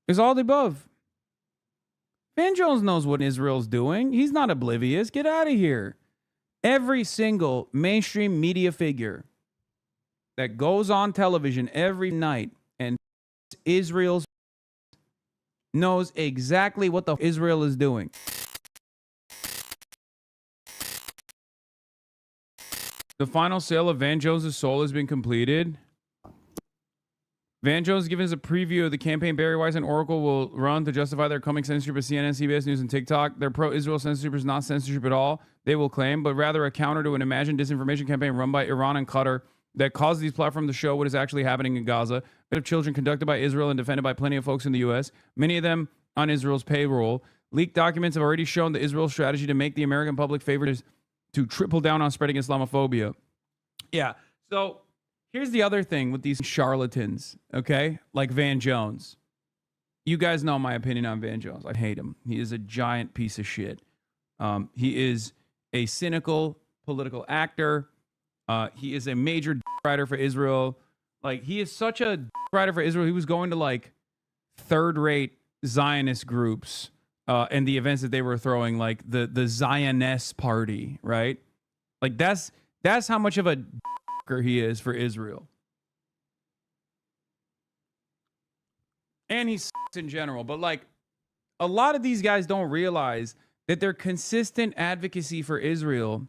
It's all the above. Van Jones knows what Israel's doing. He's not oblivious. Get out of here. Every single mainstream media figure that goes on television every night and Israel's knows exactly what the Israel is doing. The final sale of Van Jones' soul has been completed. Van Jones has given us a preview of the campaign Barry Weiss and Oracle will run to justify their coming censorship of CNN, CBS News, and TikTok. Their pro-Israel censorship is not censorship at all, they will claim, but rather a counter to an imagined disinformation campaign run by Iran and Qatar that caused these platforms to show what is actually happening in Gaza. Of children conducted by Israel and defended by plenty of folks in the U.S., many of them on Israel's payroll. Leaked documents have already shown that Israel's strategy to make the American public favorite is to triple down on spreading Islamophobia. Yeah, so here's the other thing with these charlatans, okay? Like Van Jones. You guys know my opinion on Van Jones. I hate him. He is a giant piece of shit. He is a cynical political actor. He is a major writer for Israel. Like, he is such a writer for Israel. He was going to, like, third-rate Zionist groups and the events that they were throwing, like the Zionist party, right? Like, that's how much of a he is for Israel. And he's in general. But, like, a lot of these guys don't realize that their consistent advocacy for Israel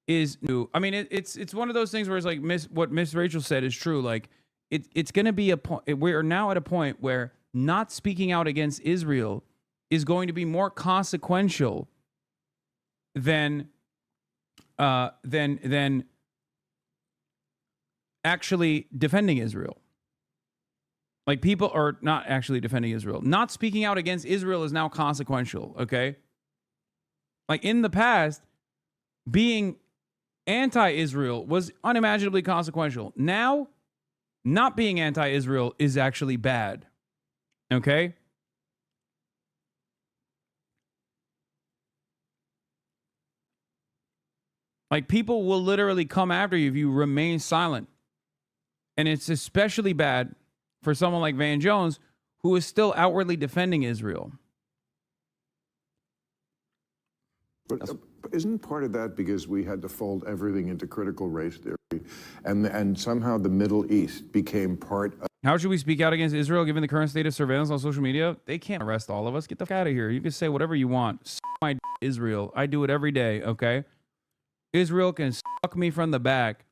is new. I mean, it's one of those things where it's like what Miss Rachel said is true. Like, it's going to be a point. We're now at a point where not speaking out against Israel is going to be more consequential than actually defending Israel. Like, people are not actually defending Israel. Not speaking out against Israel is now consequential, okay? Like, in the past, being anti-Israel was unimaginably consequential. Now, not being anti-Israel is actually bad, okay? Like, people will literally come after you if you remain silent. And it's especially bad for someone like Van Jones, who is still outwardly defending Israel. But isn't part of that because we had to fold everything into critical race theory, and somehow the Middle East became part of... How should we speak out against Israel given the current state of surveillance on social media? They can't arrest all of us. Get the fuck out of here. You can say whatever you want. My Israel. I do it every day, okay? Israel can suck me from the back.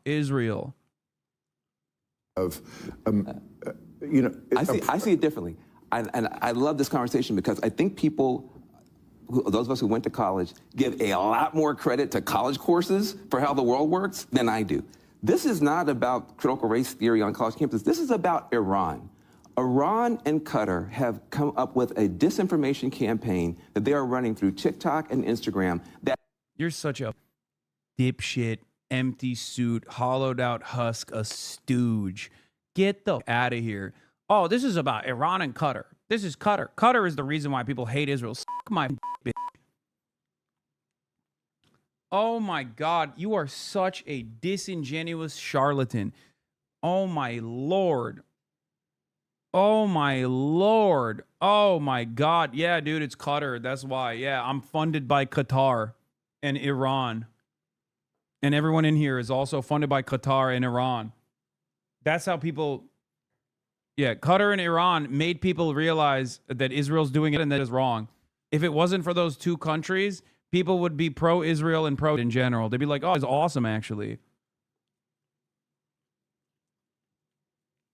Israel. Of, you know... I see it differently. And I love this conversation because I think people... those of us who went to college give a lot more credit to college courses for how the world works than I do. This is not about critical race theory on college campuses. This is about Iran. Iran and Qatar have come up with a disinformation campaign that they are running through TikTok and Instagram. That you're such a dipshit, empty suit, hollowed out husk, a stooge. Get the out of here. Oh, this is about Iran and Qatar. This is Qatar. Qatar is the reason why people hate Israel. Suck my bitch. Oh my God, you are such a disingenuous charlatan. Oh my Lord. Oh my Lord. Oh my God. Yeah, dude, it's Qatar. That's why. Yeah, I'm funded by Qatar and Iran. And everyone in here is also funded by Qatar and Iran. That's how people... Yeah, Qatar and Iran made people realize that Israel's doing it and that is wrong. If it wasn't for those two countries, people would be pro-Israel and pro in general. They'd be like, oh, it's awesome, actually.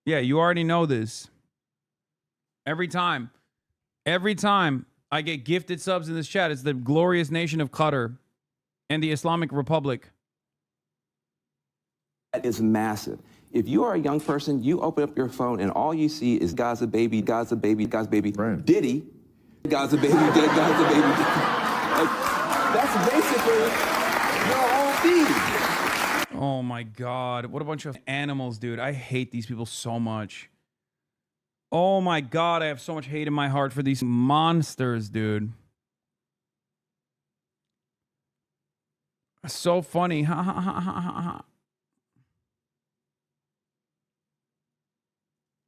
Yeah, you already know this. Every time I get gifted subs in this chat, it's the glorious nation of Qatar and the Islamic Republic. That is massive. If you are a young person, you open up your phone and all you see is Gaza baby, Gaza baby, Gaza baby, right. Diddy, Gaza baby, Gaza baby. Like, that's basically your whole feed. Oh my God, what a bunch of animals, dude. I hate these people so much. Oh my God, I have so much hate in my heart for these monsters, dude. So funny. Ha ha ha ha ha ha.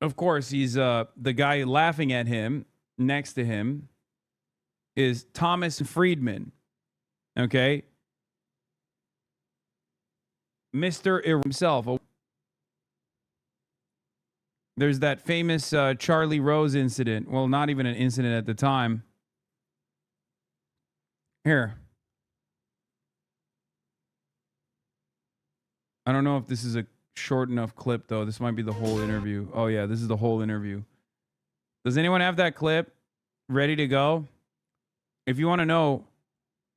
of course, he's the guy laughing at him next to him is Thomas Friedman. Okay. Mr. himself. There's that famous Charlie Rose incident. Well, not even an incident at the time. Here. I don't know if this is a short enough clip, though. This might be the whole interview. Oh, yeah, this is the whole interview. Does anyone have that clip ready to go? If you want to know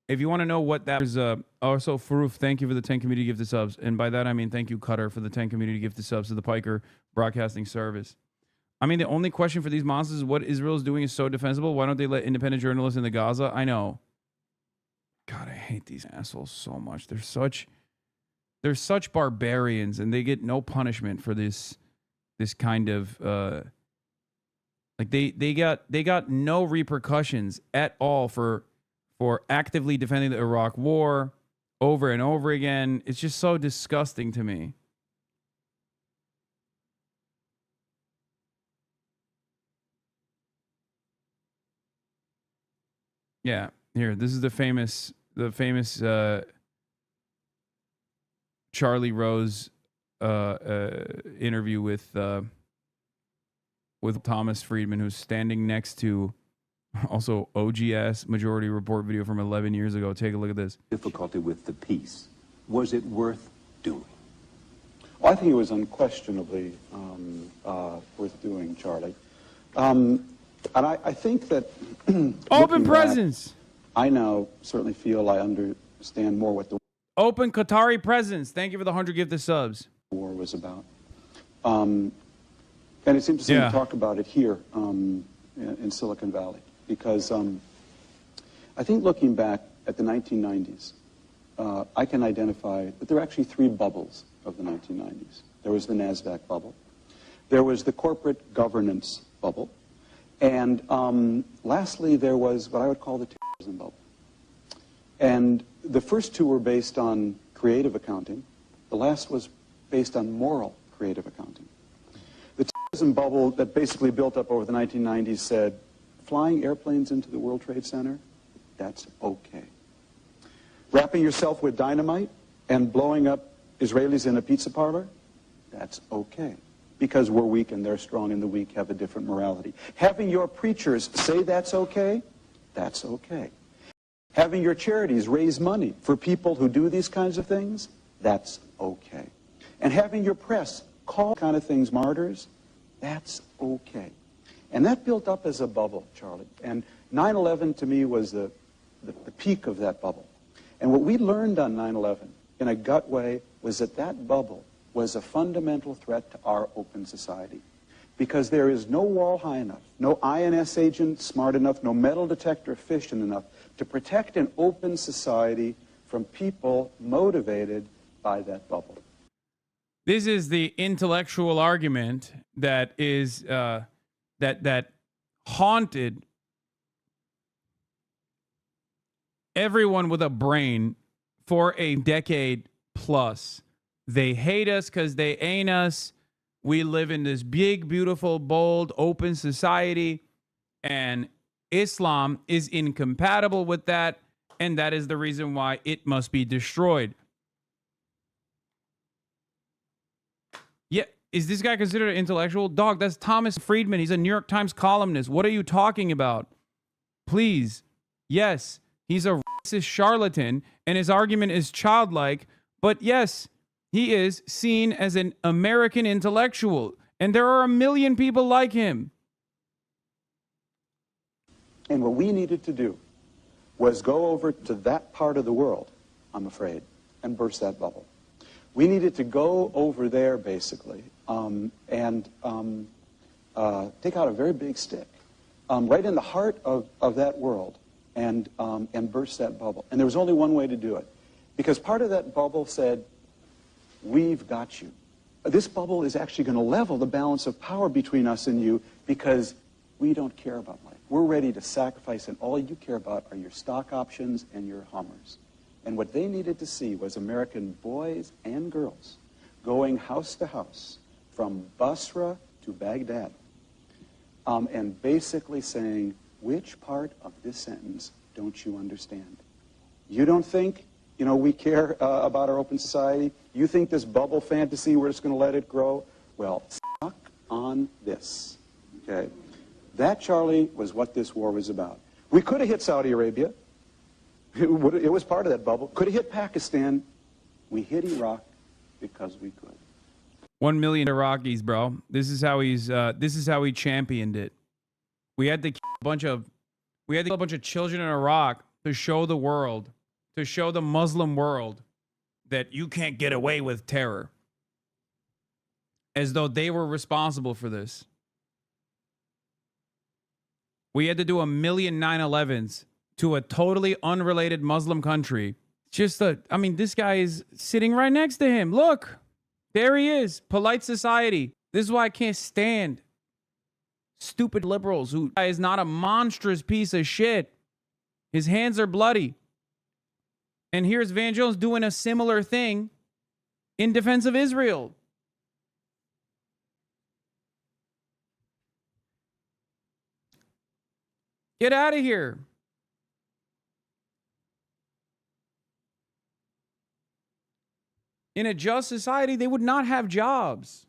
what that was, also Faroof, thank you for the 10 community gifted subs. And by that, I mean, thank you, Cutter, for the 10 community gifted subs to the Piker Broadcasting Service. I mean, the only question for these monsters is what Israel is doing is so defensible. Why don't they let independent journalists in the Gaza? I know. God, I hate these assholes so much. They're such barbarians, and they get no punishment for this kind of like they got no repercussions at all for actively defending the Iraq War over and over again. It's just so disgusting to me. Yeah, here, this is the famous Charlie Rose interview with Thomas Friedman, who's standing next to also OGS Majority Report video from 11 years ago. Take a look at this. Difficulty with the peace. Was it worth doing? Well, I think it was unquestionably worth doing, Charlie. And I think that open presence. I now certainly feel I understand more what the open Qatari presence. Thank you for the 100 gifted subs. War was about. And it's interesting to talk about it here in Silicon Valley, because I think looking back at the 1990s, I can identify that there are actually three bubbles of the 1990s. There was the NASDAQ bubble. There was the corporate governance bubble. And lastly, there was what I would call the terrorism bubble. And the first two were based on creative accounting. The last was based on moral creative accounting. The terrorism bubble that basically built up over the 1990s said, flying airplanes into the World Trade Center, that's okay. Wrapping yourself with dynamite and blowing up Israelis in a pizza parlor, that's okay. Because we're weak and they're strong, and the weak have a different morality. Having your preachers say that's okay, that's okay. Having your charities raise money for people who do these kinds of things, that's okay. And having your press call kind of things martyrs, that's okay. And that built up as a bubble, Charlie. And 9/11 to me was the peak of that bubble. And what we learned on 9/11 in a gut way was that that bubble was a fundamental threat to our open society. Because there is no wall high enough, no INS agent smart enough, no metal detector efficient enough to protect an open society from people motivated by that bubble. This is the intellectual argument that is that haunted everyone with a brain for a decade plus. They hate us because they ain't us. We live in this big, beautiful, bold, open society, and Islam is incompatible with that, and that is the reason why it must be destroyed. Yeah, is this guy considered an intellectual? Dog, that's Thomas Friedman. He's a New York Times columnist. What are you talking about? Please. Yes, he's a racist charlatan, and his argument is childlike, but yes, he is seen as an American intellectual, and there are a million people like him. And what we needed to do was go over to that part of the world, I'm afraid, and burst that bubble. We needed to go over there, basically, and take out a very big stick, right in the heart of that world, and burst that bubble. And there was only one way to do it, because part of that bubble said, we've got you. This bubble is actually going to level the balance of power between us and you, because we don't care about life. We're ready to sacrifice, and all you care about are your stock options and your Hummers. And what they needed to see was American boys and girls going house to house, from Basra to Baghdad and basically saying, which part of this sentence don't you understand? You don't think, we care about our open society? You think this bubble fantasy, we're just going to let it grow? Well, suck on this, okay? That, Charlie, was what this war was about. We could have hit Saudi Arabia. It was part of that bubble. Could have hit Pakistan. We hit Iraq because we could. 1 million Iraqis, bro. This is how he championed it. We had to kill a bunch of children in Iraq to show the world, to show the Muslim world that you can't get away with terror. As though they were responsible for this. We had to do 1 million 9/11s to a totally unrelated Muslim country. This guy is sitting right next to him. Look, there he is. Polite society. This is why I can't stand stupid liberals who is not a monstrous piece of shit. His hands are bloody. And here's Van Jones doing a similar thing in defense of Israel. Get out of here. In a just society, they would not have jobs.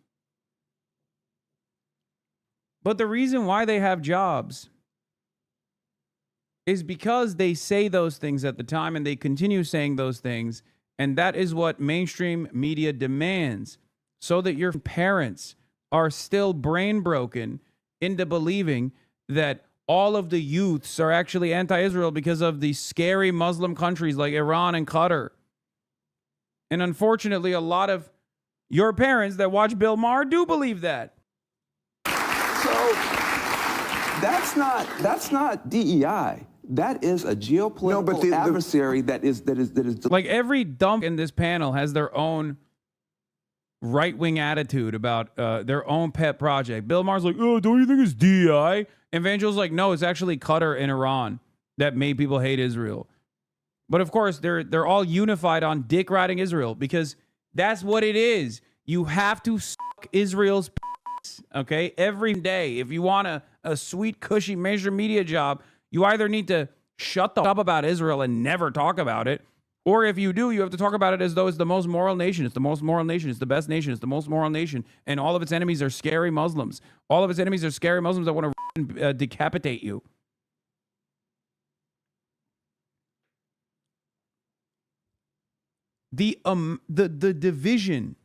But the reason why they have jobs is because they say those things at the time and they continue saying those things. And that is what mainstream media demands, so that your parents are still brain broken into believing that all of the youths are actually anti-Israel because of the scary Muslim countries like Iran and Qatar. And unfortunately, a lot of your parents that watch Bill Maher do believe that. So that's not DEI. That is a geopolitical adversary that is like every dump in this panel has their own right-wing attitude about their own pet project. Bill Maher's like, oh, don't you think it's DEI? And Vangel's like, no, it's actually Qatar and Iran that made people hate Israel. But of course, they're all unified on dick riding Israel because that's what it is. You have to suck Israel's piss, okay? Every day. If you want a sweet, cushy major media job, you either need to shut the up about Israel and never talk about it, or if you do, you have to talk about it as though it's the most moral nation. It's the most moral nation. It's the best nation. It's the most moral nation. And all of its enemies are scary Muslims. All of its enemies are scary Muslims that want to decapitate you. The division,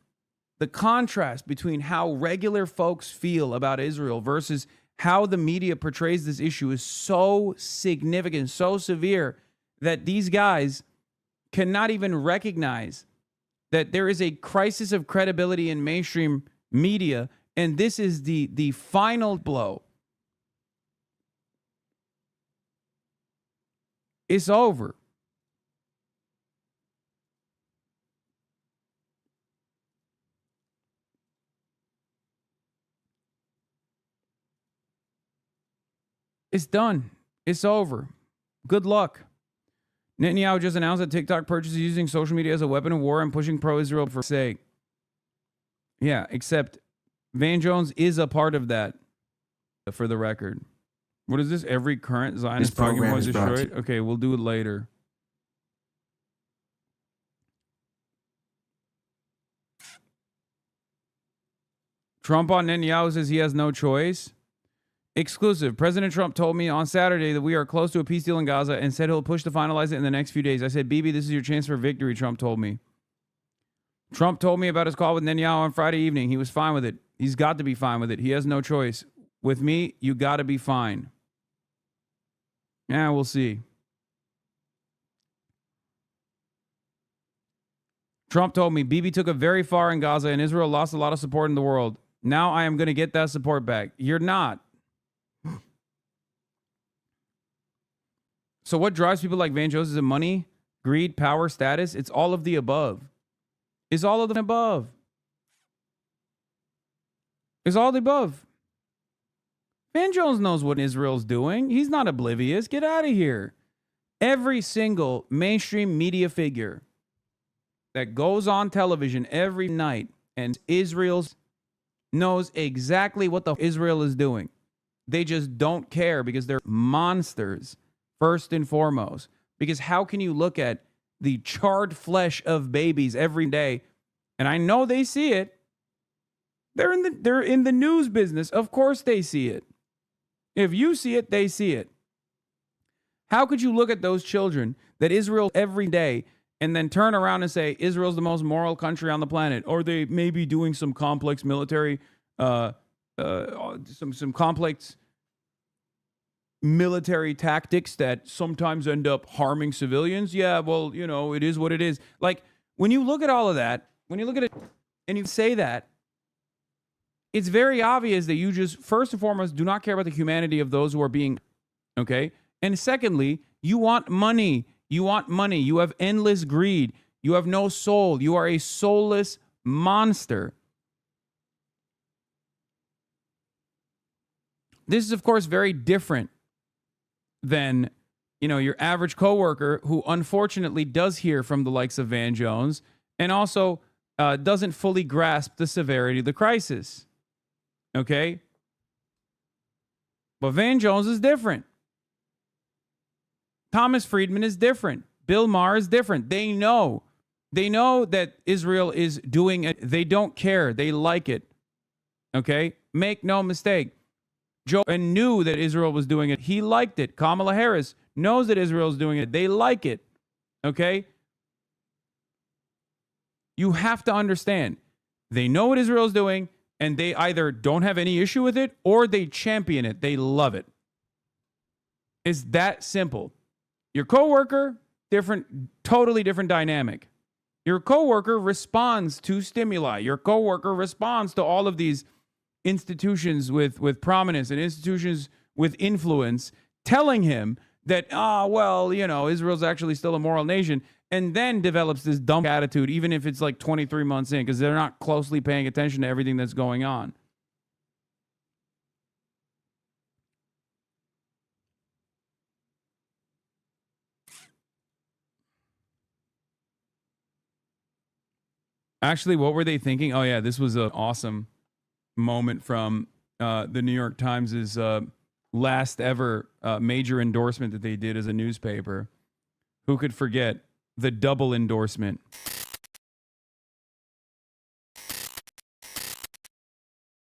the contrast between how regular folks feel about Israel versus how the media portrays this issue is so significant, so severe that these guys cannot even recognize that there is a crisis of credibility in mainstream media, and this is the final blow. It's over. It's done. It's over. Good luck. Netanyahu just announced that TikTok purchases using social media as a weapon of war and pushing pro-Israel for sake. Yeah, except Van Jones is a part of that, for the record. What is this? Every current Zionist talking point destroyed? Okay, we'll do it later. Trump on Netanyahu says he has no choice. Exclusive. President Trump told me on Saturday that we are close to a peace deal in Gaza and said he'll push to finalize it in the next few days. I said, Bibi, this is your chance for victory, Trump told me. Trump told me about his call with Netanyahu on Friday evening. He was fine with it. He's got to be fine with it. He has no choice. With me, you got to be fine. Yeah, we'll see. Trump told me, Bibi took it very far in Gaza and Israel lost a lot of support in the world. Now I am going to get that support back. You're not. So what drives people like Van Jones? Is it money, greed, power, status? It's all of the above. It's all of the above. It's all the above. Van Jones knows what Israel's doing. He's not oblivious. Get out of here. Every single mainstream media figure that goes on television every night and Israel's knows exactly what the Israel is doing. They just don't care because they're monsters, first and foremost. Because how can you look at the charred flesh of babies every day? And I know they see it. They're in the news business. Of course they see it. If you see it, they see it. How could you look at those children that Israel every day and then turn around and say Israel's the most moral country on the planet, or they may be doing some complex military, some complex military tactics that sometimes end up harming civilians? Yeah, well, you know, it is what it is. Like, when you look at all of that, when you look at it and you say that, it's very obvious that you just, first and foremost, do not care about the humanity of those who are being, okay? And secondly, you want money. You want money. You have endless greed. You have no soul. You are a soulless monster. This is, of course, very different than, you know, your average coworker who unfortunately does hear from the likes of Van Jones and also doesn't fully grasp the severity of the crisis. Okay? But Van Jones is different. Thomas Friedman is different. Bill Maher is different. They know that Israel is doing it. They don't care. They like it. Okay? Make no mistake. Joe Biden knew that Israel was doing it. He liked it. Kamala Harris knows that Israel is doing it. They like it. Okay? You have to understand. They know what Israel is doing, and they either don't have any issue with it or they champion it. They love it. It's that simple. Your coworker, different, totally different dynamic. Your coworker responds to stimuli. Your coworker responds to all of these institutions with prominence and institutions with influence telling him that, well, you know, Israel's actually still a moral nation, and then develops this dumb attitude, even if it's like 23 months in, because they're not closely paying attention to everything that's going on. Actually, what were they thinking? Oh, yeah, this was an awesome moment from the New York Times' last ever major endorsement that they did as a newspaper. Who could forget the double endorsement?